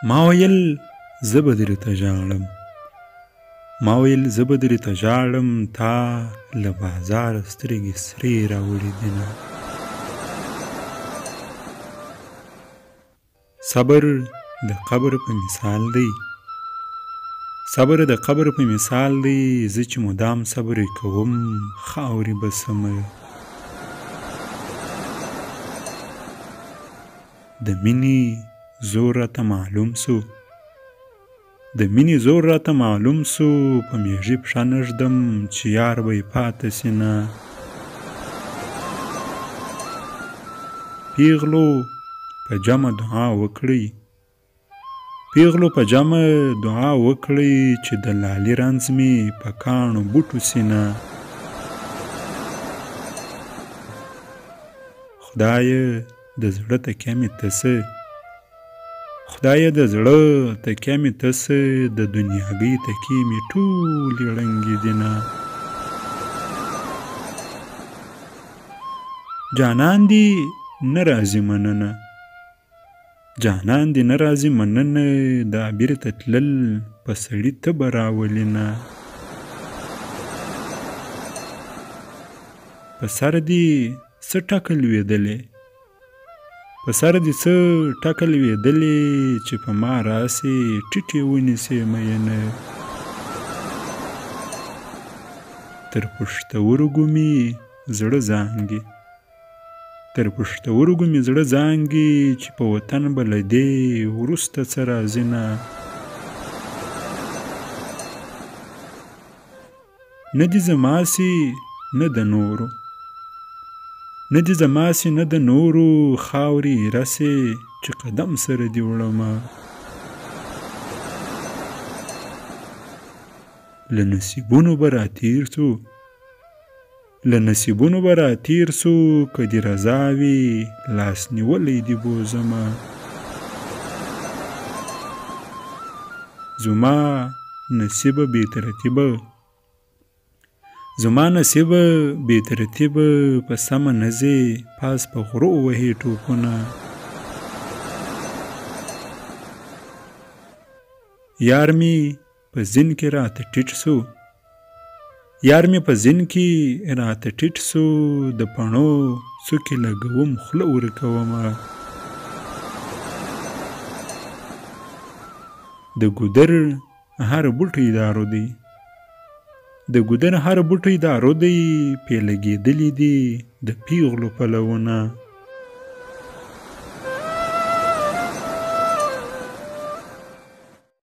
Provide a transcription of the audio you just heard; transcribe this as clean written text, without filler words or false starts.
ما ویل زه به درته ژاړم، ما ویل زه به درته ژاړم، تا له بازاره سترګې سرې راوړې دینه. صبر د قبر په مثال دی، صبر د قبر په مثال دی، زه چې مدام صبر کوم خاورې به سمه. د مینې زور راته معلوم سو، د مینې زور راته معلوم سو، په میږي پښه نږدم چې یار به یې پاته سي نه. پیغلو په جمع دعا وکړئ، پیغلو په جمع دعا وکړئ، چې د لالي رنځ مې په کاڼو بوټو سي نه. خدایه د زړه تکیه مې ته څه، خدایه د زړه تکیه مې ته څه، د دنیاګۍ تکیې مې ټولې ړنګې دینه. جانان دې نه راځي مننه، جانان دې نه راځي مننه، دا بیرته تلل په سړي تبه راولینه. په سر دې څه ټکه لوېدلې، په سر دې څه ټکه لوېدلې، چې په ما راسې ټیټې ونیسې مینه. تر پښتورګو مې زړه زانګي، تر پښتورګو مې زړه زانګي، چې په وطن به له دې وروسته څه راځي نه. نه دې زما سي نه د نورو، نه دې زما سي نه د نورو، خاورې رسې چې قدم سره دې وړمه. له نصیبونو به راتېر سو، له نصیبونو به راتېر سو، که دې رضا وي لاس نیولی دې بوزمه. زما نصیبه بې ترتیبه، زما نصیبه بې ترتیبه، په سمه نه ځې پاس په غرو وهې ټوپونه. یار مې په زین کې راته ټیټ سو، یار مې په زین کې راته ټیټ سو، د پڼو څوکې لګوم خوله ورکومه. د ګودر هر بوټی دارو دی، د ګودر هر بوټی دارو دی، پې لګېدلي دي د پیغلو پلونه.